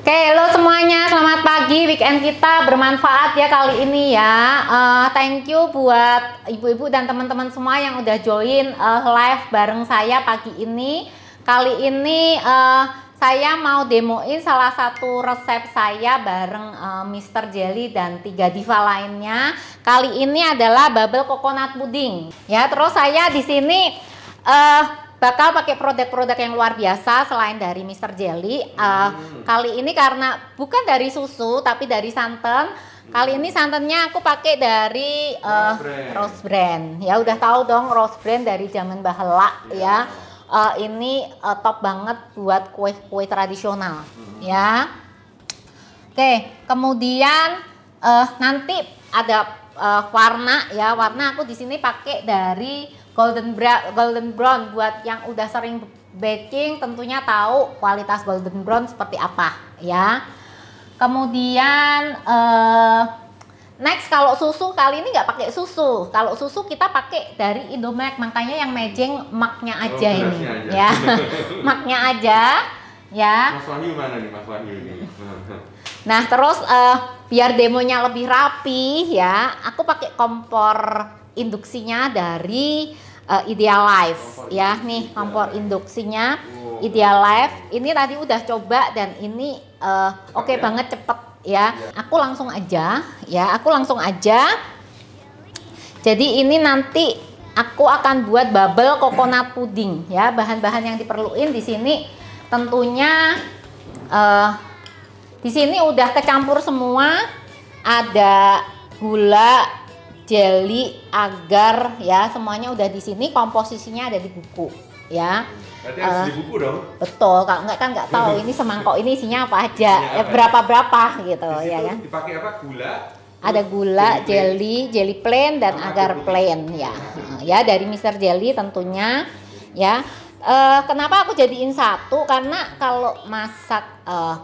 Oke, halo semuanya, selamat pagi. Weekend kita bermanfaat ya kali ini ya. Thank you buat ibu-ibu dan teman-teman semua yang udah join live bareng saya pagi ini. Kali ini saya mau demoin salah satu resep saya bareng Mr. Jelly dan 3 diva lainnya. Kali ini adalah bubble coconut pudding. Ya, terus saya di sini bakal pakai produk-produk yang luar biasa selain dari Mr. Jelly. Kali ini karena bukan dari susu tapi dari santan. Kali ini santannya aku pakai dari Rose Brand. Ya udah tahu dong Rose Brand dari zaman baheula ya. Ini top banget buat kue-kue tradisional ya. Oke, kemudian nanti ada warna ya. Warna aku di sini pakai dari golden brown. Buat yang udah sering baking tentunya tahu kualitas golden brown seperti apa ya. Kemudian next, kalau susu kali ini nggak pakai susu. Kalau susu kita pakai dari Indomilk, makanya yang mejeng maknya aja ini ya. Maknya aja ya. Mas Wahyu mana nih, Mas Wahyu ini? Nah terus biar demonya lebih rapi ya, aku pakai kompor induksinya dari Idealife ya. Nih kompor induksinya Idealife. Ini tadi udah coba dan ini oke banget, cepet ya. Aku langsung aja ya, Jadi ini nanti aku akan buat bubble coconut pudding ya. Bahan-bahan yang diperluin di sini tentunya di sini udah kecampur semua. Ada gula, jelly, agar ya, semuanya udah di sini. Komposisinya ada di buku ya. Berarti harus di buku dong. Betul, kalau enggak kan nggak tahu ini semangkok ini isinya apa aja, berapa gitu ya kan. Dipakai apa? Gula. Ada gula, jelly plain dan agar plain ya. Ya dari Mr. Jelly tentunya ya. Kenapa aku jadiin satu? Karena kalau masak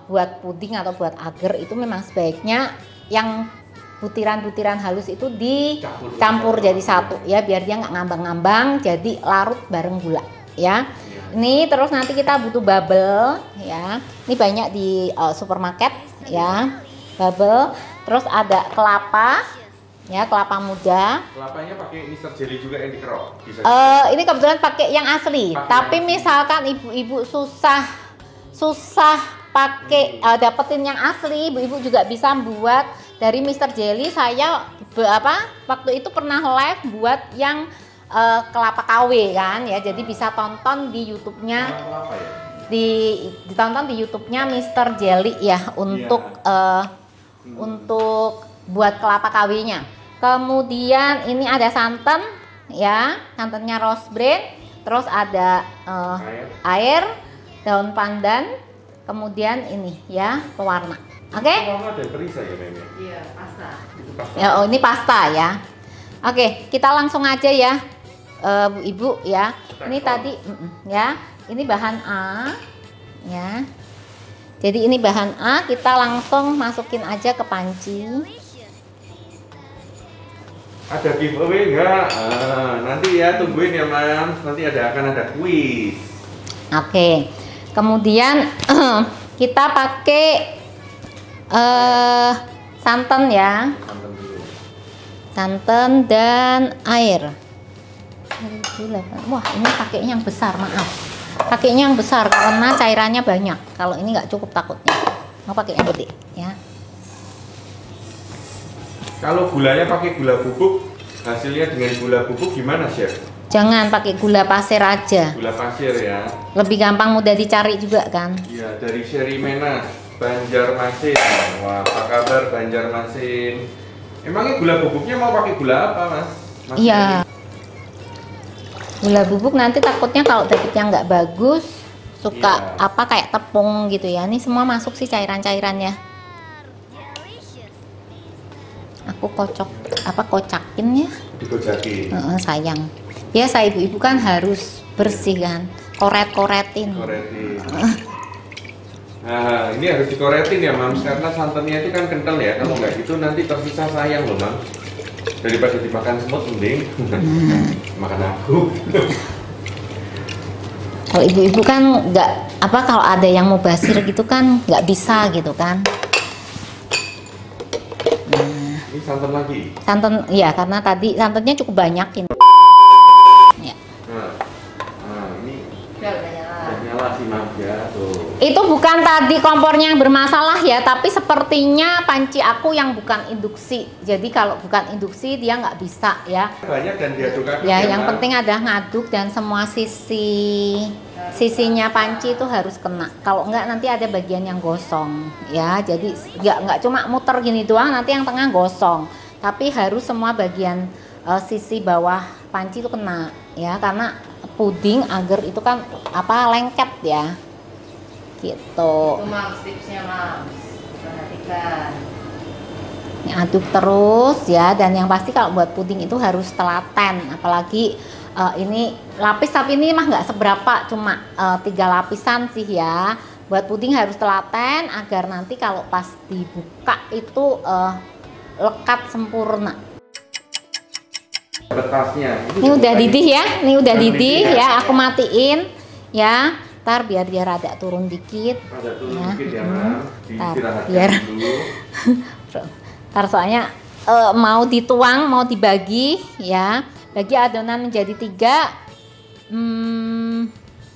buat puding atau buat agar itu memang sebaiknya yang butiran-butiran halus itu dicampur jadi satu ya, biar dia nggak ngambang-ngambang, jadi larut bareng gula ya. Ini terus nanti kita butuh bubble ya. Ini banyak di supermarket ya, bubble. Terus ada kelapa ya, kelapa muda. Kelapanya pakai Mr. Jelly juga yang dikerok? Ini kebetulan pakai yang asli. Tapi misalkan ibu-ibu susah pakai dapetin yang asli, ibu-ibu juga bisa buat dari Mr. Jelly. Saya waktu itu pernah live buat yang kelapa KW kan ya. Jadi bisa tonton di YouTube-nya. Ditonton di YouTube-nya Mr. Jelly ya untuk buat kelapa KW-nya. Kemudian ini ada santan ya, santannya Rose Brand. Terus ada air, daun pandan, kemudian ini ya pewarna. Oke? Ada perisa ya, Mem? Iya, pasta. Ya, ini pasta ya. Oke, kita langsung aja ya, Ibu ya. Ini tadi ya, ini bahan A ya. Jadi ini bahan A, kita langsung masukin aja ke panci. Ada giveaway nggak? Nanti ya tungguin ya, Mam. Nanti akan ada kuis. Oke. Kemudian kita pakai santan ya. Santan dan air. Wah, ini pakainya yang besar, maaf. Pakainya yang besar karena cairannya banyak. Kalau ini nggak cukup takutnya. Mau pakai yang gede ya. Kalau gulanya pakai gula bubuk, hasilnya dengan gula bubuk gimana, Chef? Jangan pakai gula pasir aja. Gula pasir ya. Lebih gampang, mudah dicari juga kan. Iya, dari Seri Menas, Banjarmasin. Wah, apa kabar Banjarmasin? Emangnya gula bubuknya mau pakai gula apa, Mas? Iya. Gula bubuk nanti takutnya kalau dapetnya nggak bagus, suka kayak tepung gitu ya. Ini semua masuk sih cairan-cairannya. Aku kocakin ya. Dikocakin. Sayang. Biasa ibu-ibu kan harus bersih kan. Koretin. Nah, ini harus dikoretin ya, Mams, karena santannya itu kan kental ya. Kalau nggak gitu nanti tersisa sayang loh, Mams. Daripada dimakan semut mending makan aku. Kalau ibu-ibu kan apa kalau ada yang mau basir gitu kan nggak bisa gitu kan. Ini santan lagi. Santan, ya karena tadi santannya cukup banyak ini. Ya. Nah, ini udah nyala sih Mam ya tuh. Itu bukan tadi kompornya yang bermasalah ya, tapi sepertinya panci aku yang bukan induksi. Jadi kalau bukan induksi dia nggak bisa ya. Banyak dan diaduk-aduk. Ya, yang penting ada ngaduk dan semua sisinya panci itu harus kena. Kalau enggak nanti ada bagian yang gosong ya. Jadi nggak cuma muter gini doang, nanti yang tengah gosong. Tapi harus semua bagian sisi bawah panci itu kena ya, karena puding agar itu kan apa lengket ya. Gitu. Itu Mams tipsnya Mams. Perhatikan. Aduk terus ya, dan yang pasti kalau buat puding itu harus telaten, apalagi ini lapis, tapi ini mah nggak seberapa, cuma 3 lapisan sih ya. Buat puding harus telaten agar nanti kalau pas dibuka itu lekat sempurna. Betasnya. Ini udah didih ya, ini udah didih ya. Aku matiin ya. Ntar biar dia rada turun dikit. Ada turun ya. dikit ya Mam. Biar Diistirahatkan dulu. ntar soalnya mau dituang, mau dibagi ya. Bagi adonan menjadi 3.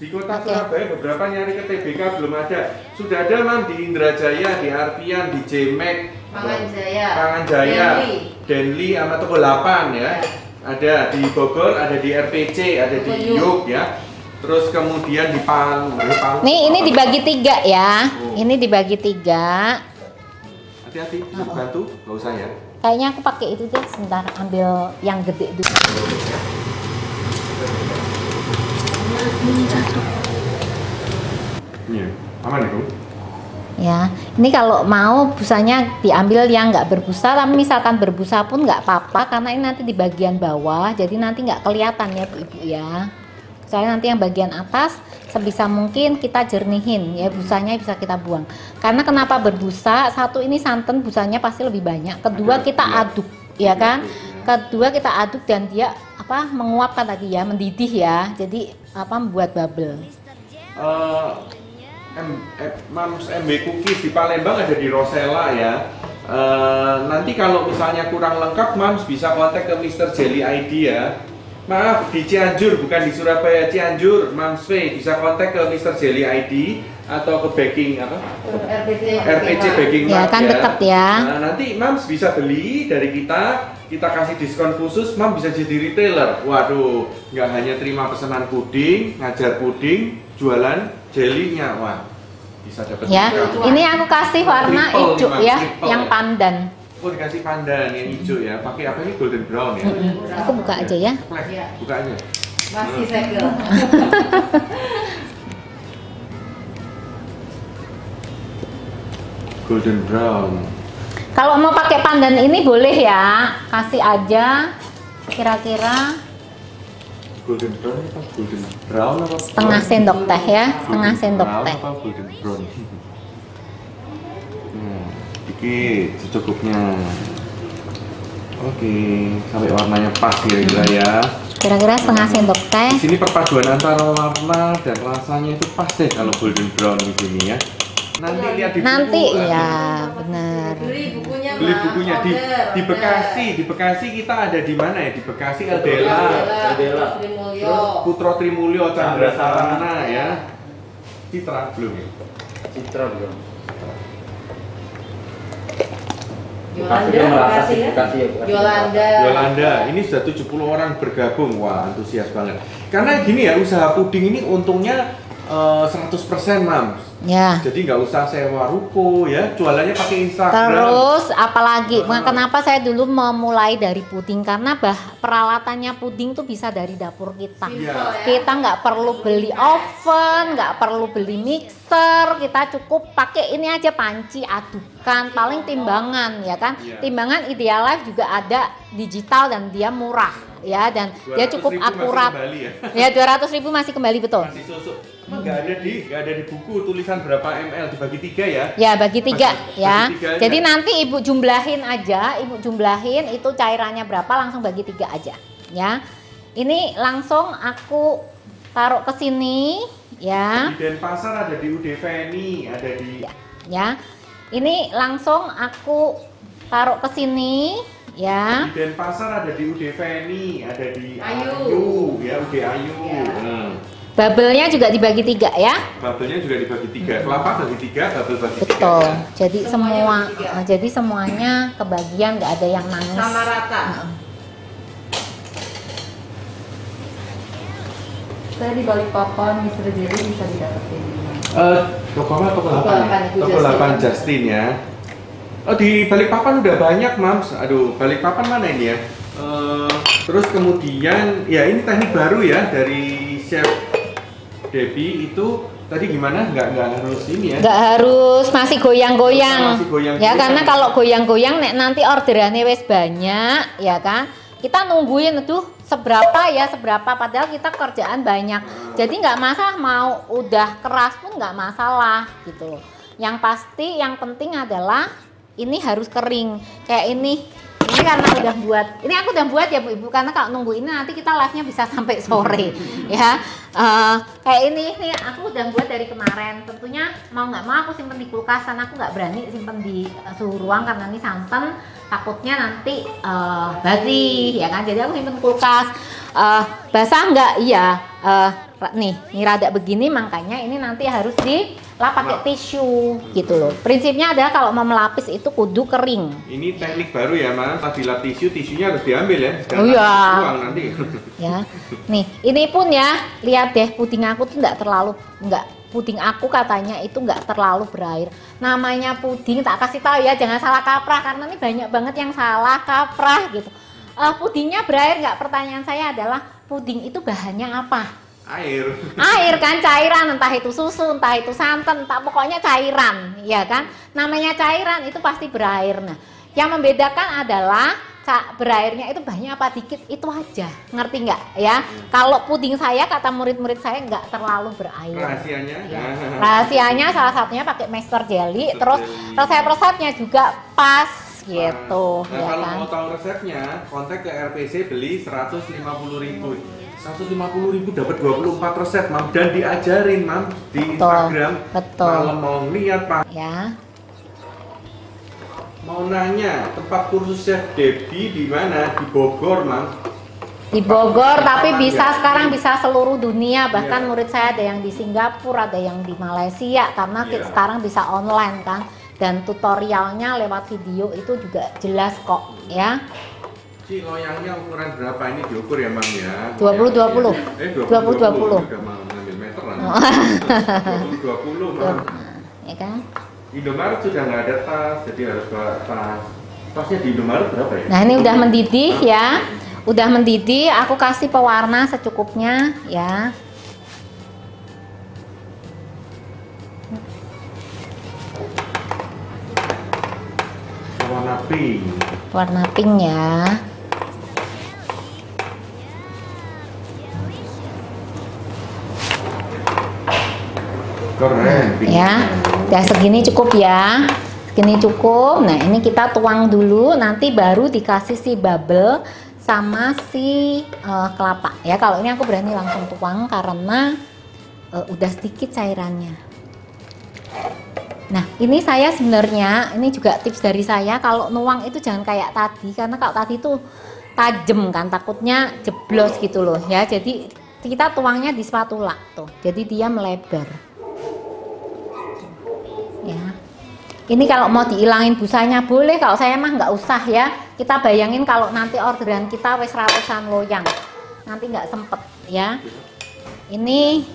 Di kota Surabaya beberapa nyari ke TBK belum ada. Sudah ada Mam di Indrajaya, di Arpian, di Jemek, Panganjaya, Denli sama Toko 8 ya. Ada di Bogor, ada di RPC, ada di Yuk ya. Terus kemudian di Palu. Nih ini dibagi 3 ya. Ini dibagi 3. Hati-hati, bisa dibantu? Nggak usah ya. Kayaknya aku pakai itu deh, sebentar ambil yang gede dulu. Iya, aman itu. Ya, ini kalau mau busanya diambil yang nggak berbusa, tapi misalkan berbusa pun nggak apa-apa karena ini nanti di bagian bawah, jadi nanti nggak kelihatan ya Bu-ibu ya. Soalnya nanti yang bagian atas sebisa mungkin kita jernihin ya, busanya bisa kita buang. Karena kenapa berbusa? Satu, ini santan busanya pasti lebih banyak. Kedua, kita aduk ya kan. Kedua, kita aduk dan dia apa menguapkan tadi ya, mendidih ya. Jadi apa membuat bubble. Mams MB Cookies di Palembang ada di Rosella ya. Nanti kalau misalnya kurang lengkap, Mams bisa kontak ke Mr. Jelly ID ya. Maaf, di Cianjur, bukan di Surabaya, Cianjur, Mams V bisa kontak ke Mr. Jelly ID atau ke Baking apa? RPC Baking Ya Mart kan deket ya. Nah, nanti Mams bisa beli dari kita kasih diskon khusus, Mams bisa jadi retailer. Waduh, nggak hanya terima pesanan puding, ngajar puding, jualan jelinya, wah bisa dapat. Ya, ini aku kasih warna hijau ya, yang pandan. Oh, dikasih pandan yang hijau ya. Pakai apa ini, golden brown ya? Aku buka aja ya. Buka aja. Masih segel. Golden brown. Kalau mau pakai pandan ini boleh ya, kasih aja kira-kira Golden brown apa? Golden brown apa? setengah sendok teh ya, setengah sendok brown teh. apa golden brown? Dikit secukupnya. Oke, sampai warnanya pas kira-kira ya. Kira-kira setengah sendok teh. Di sini perpaduan antara warna dan rasanya itu pas deh kalau golden brown di sini ya. Nanti lihat di buku. Nanti ya, benar. Beli bukunya, Beli bukunya di Bekasi. Di Bekasi kita ada di mana ya? Di Bekasi Eldela. Terus Putro Trimulyo, Chandra Sarana ya. Citra belum ya? Citra belum. Yolanda, Bekasi ya? Yolanda. Yolanda, ini sudah 70 orang bergabung. Wah, antusias banget. Karena gini ya, usaha puding ini untungnya 100% Mams. Ya. Jadi nggak usah sewa ruko ya, jualannya pakai Instagram. Terus apalagi, kenapa saya dulu memulai dari puding, karena peralatannya puding tuh bisa dari dapur kita. Iya. Kita nggak perlu beli oven, nggak perlu beli mixer, kita cukup pakai ini aja, panci, adukan, paling timbangan ya kan. Iya. Timbangan Idealife juga ada digital dan dia murah ya, dan dia cukup 200.000 akurat. masih kembali ya. Ya 200.000 masih kembali, betul. Masih susuk. Emang nggak ada di buku tulisan berapa ml dibagi 3 ya? Ya bagi 3 ya. bagi 3 aja. Jadi nanti ibu jumlahin aja, ibu jumlahin itu cairannya berapa, langsung bagi 3 aja ya. Ini langsung aku taruh ke sini ya. Di Denpasar ada di UD Veni, ada di Ya. Ini langsung aku taruh ke sini ya. Di Denpasar ada di UD Veni, ada di Ayu. ya UD Ayu. Ya. Bubble-nya juga dibagi 3 ya. Bubble-nya juga dibagi 3, kelapa bagi 3, bubble bagi 3. Betul. Jadi Semuanya bagi 3. jadi semuanya kebagian, nggak ada yang nangis. Sama rata. Saya di Balikpapan, Mr. Jelly bisa didapetin. Toko 8 Justin ya. Oh, di Balikpapan udah banyak, Mams. Aduh, Balikpapan mana ini ya? Terus kemudian ya ini teknik baru ya dari Chef Debbie itu tadi gimana? Nggak harus ini ya? Nggak harus masih goyang-goyang. Masih goyang Ya dulu karena kan? kalau goyang-goyang nek nanti orderannya wes banyak, ya kan? Kita nungguin tuh seberapa padahal kita kerjaan banyak. Jadi nggak masalah mau udah keras pun nggak masalah gitu loh. Yang pasti yang penting adalah ini harus kering. Kayak ini karena udah buat, ini aku udah buat ya Bu Ibu, karena kalau nunggu ini nanti kita live-nya bisa sampai sore ya. Kayak ini aku udah buat dari kemarin. Tentunya mau nggak mau aku simpen di kulkas, karena aku nggak berani simpen di suhu ruang karena ini santan takutnya nanti basi ya kan. Jadi aku simpen kulkas. Basah nggak? Iya. Nih rada begini, makanya ini nanti harus dilap pakai tisu gitu loh. Prinsipnya adalah kalau mau melapis itu kudu kering. Ini teknik baru ya, Mas. Pas dilap tisunya harus diambil ya. Oh iya. Buang nanti. Ya. Nih, ini pun ya, lihat deh puding aku tuh puding aku katanya itu nggak terlalu berair. Namanya puding, tak kasih tahu ya, jangan salah kaprah karena ini banyak banget yang salah kaprah gitu. Pudingnya berair nggak? Pertanyaan saya adalah puding itu bahannya apa? Air kan, cairan, entah itu susu, entah itu santan, entah pokoknya cairan, ya kan? Namanya cairan itu pasti berair. Nah, yang membedakan adalah berairnya itu banyak apa dikit, itu aja, ngerti nggak ya? Kalau puding saya kata murid-murid saya nggak terlalu berair. Rahasianya? Ya. Rahasianya salah satunya pakai Mr. Jelly, terus resep-resepnya juga pas gitu. Nah, ya kalau kan? mau tahu resepnya, kontak ke RPC, beli 150.000. 150.000 dapat 24 resep, Mam, dan diajarin, Mam, di Instagram. Betul. Kalau mau lihat, Pak. Ya. Mau nanya, tempat kursus Chef Debbie di mana? Di Bogor, Mam. Di Bogor, tapi bisa Ya. sekarang bisa seluruh dunia. Bahkan Iya. murid saya ada yang di Singapura, ada yang di Malaysia, karena Iya. sekarang bisa online kan. Dan tutorialnya lewat video itu juga jelas kok ya. Ci, loyangnya ukuran berapa ini diukur ya, Mam ya? 20-20. 20-20. Udah mau ngambil meteran. 20-20, Mam. Ya kan? Indomaret sudah nggak ada tas, jadi harus bawa tas. Tasnya di Indomaret berapa ya? Nah, ini udah mendidih ya. Udah mendidih, aku kasih pewarna secukupnya ya. Warna pink. Warna pink ya. Keren. Pink. Ya, udah segini cukup ya. Segini cukup. Nah, ini kita tuang dulu, nanti baru dikasih si bubble sama si kelapa. Ya, kalau ini aku berani langsung tuang karena udah sedikit cairannya. Nah, ini saya sebenarnya, ini juga tips dari saya, kalau nuang itu jangan kayak tadi, karena kalau tadi itu tajam kan, takutnya jeblos gitu loh ya. Jadi kita tuangnya di spatula tuh, jadi dia melebar. Ya, ini kalau mau dihilangin busanya boleh, kalau saya mah nggak usah ya. Kita bayangin kalau nanti orderan kita wes ratusan loyang, nanti nggak sempet ya. Ini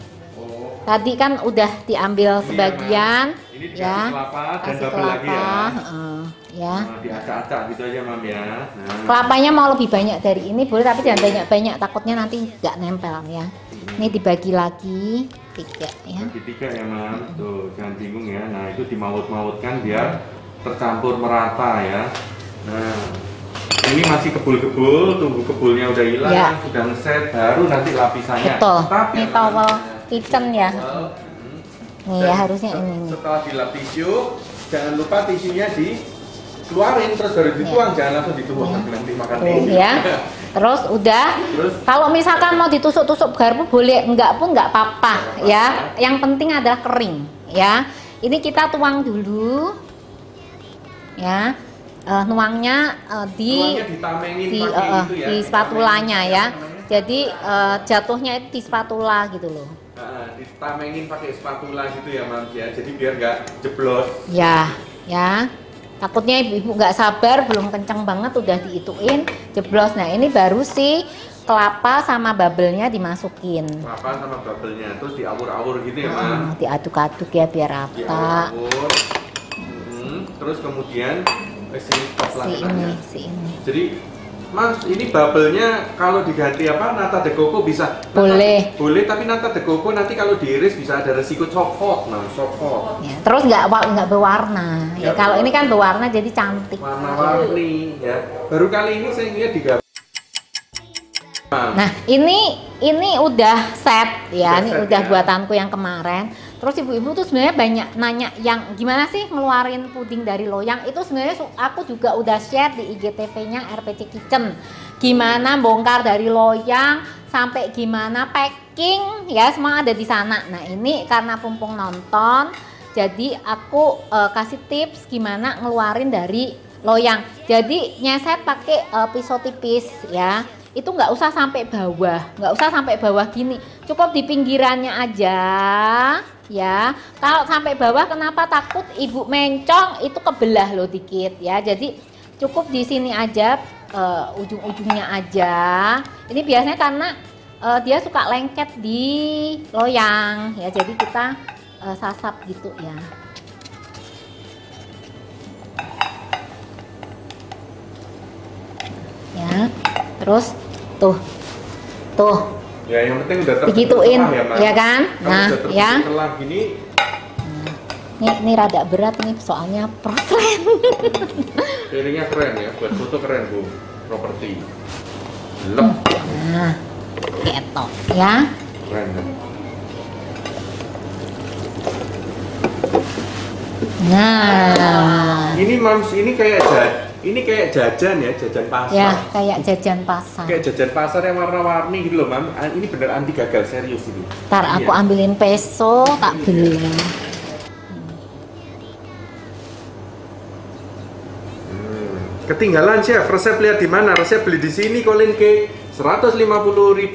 tadi kan udah diambil sebagian ini ya, kelapa dan kasih double lagi ya. Ya. Nah, diacak-acak gitu aja, Mam ya. Nah. Kelapanya mau lebih banyak dari ini boleh, tapi jangan banyak-banyak, takutnya nanti nggak nempel ya. Ini dibagi lagi 3 ya. Bagi 3 ya, Mam. Tuh, jangan bingung ya. Nah, itu dimaut-mautkan biar tercampur merata ya. Nah, ini masih kebul-kebul, tunggu kebulnya udah hilang, Ya. sudah ngeset, baru nanti lapisannya. Betul. Tapi Ini towel kitchen ya. Nih ya, harusnya ini nih. Setelah dilap tisu, jangan lupa tisunya keluarin terus baru dituang, jangan langsung dituang nanti makan ya. Terus udah. Kalau misalkan mau ditusuk-tusuk garpu boleh, enggak pun enggak apa-apa ya. Yang penting adalah kering ya. Ini kita tuang dulu ya. Nuangnya di spatulanya ya. Jadi jatuhnya itu di spatula gitu loh. Ditamengin pakai spatula gitu ya Mams ya. Jadi biar nggak jeblos. Ya, ya. Takutnya ibu nggak sabar, belum kenceng banget udah diituin jeblos. Nah ini baru sih kelapa sama bubble-nya dimasukin. Kelapa sama bubble-nya terus diawur-awur gitu ya Mam. Diaduk-aduk ya biar rata. Terus kemudian si ini. Jadi Mas, ini bubble-nya kalau diganti apa nata de coco bisa? Boleh. Boleh, tapi nata de coco nanti kalau diiris bisa ada resiko coklat, nah coklat. Ya, terus nggak berwarna. Ya kalau ini kan berwarna jadi cantik. Warna-warni ya. Baru kali ini saya lihat di Nah, ini udah set ya. Ini udah buatanku yang kemarin. Terus ibu-ibu tuh sebenarnya banyak nanya yang gimana sih ngeluarin puding dari loyang. Itu sebenarnya aku juga udah share di IGTV-nya RPC Kitchen. Gimana bongkar dari loyang sampai gimana packing ya, semua ada di sana. Nah, ini karena Pumpung nonton, jadi aku kasih tips gimana ngeluarin dari loyang. Jadi nyeset pakai pisau tipis ya. Itu nggak usah sampai bawah, gini, cukup di pinggirannya aja ya. Kalau sampai bawah kenapa? Takut ibu mencong itu kebelah loh dikit ya. Jadi cukup di sini aja, ujung-ujungnya aja. Ini biasanya karena dia suka lengket di loyang ya, jadi kita sasap gitu ya. Ya, terus tuh ya, yang penting udah digituin ya kan. Nah ya gini. Ini rada berat nih soalnya proslen. Piringnya keren ya, buat foto keren Bu, properti. Lep. Nah ketok ya, keren kan? Nah ini Mams, ini kayak jajan ya, jajan pasar. Ya, kayak jajan pasar. Kayak jajan pasar yang warna-warni gitu loh, Mam. Ini bener anti gagal, serius ini. Ntar aku ambilin peso, tak belah. Ketinggalan chef, resep lihat di mana? Resep beli di sini, Colin Cake. 150.000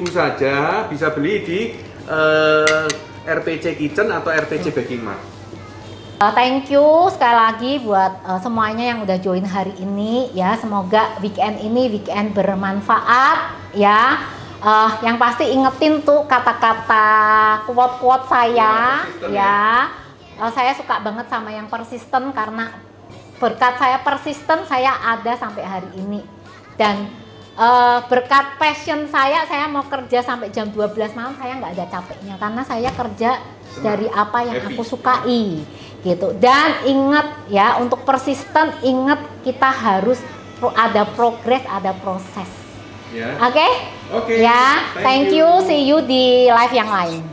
saja, bisa beli di RPC Kitchen atau RPC Baking Mart. Thank you sekali lagi buat semuanya yang udah join hari ini ya. Semoga weekend ini weekend bermanfaat ya. Yang pasti ingetin tuh kata-kata quote-quote saya ya. Saya suka banget sama yang persisten karena berkat saya persisten saya ada sampai hari ini. Dan berkat passion saya mau kerja sampai jam 12 malam, saya nggak ada capeknya karena saya kerja dari apa yang aku sukai gitu. Dan ingat ya, untuk persisten ingat kita harus ada progres, ada proses. Oke? Oke. Ya, thank you. See you di live yang lain.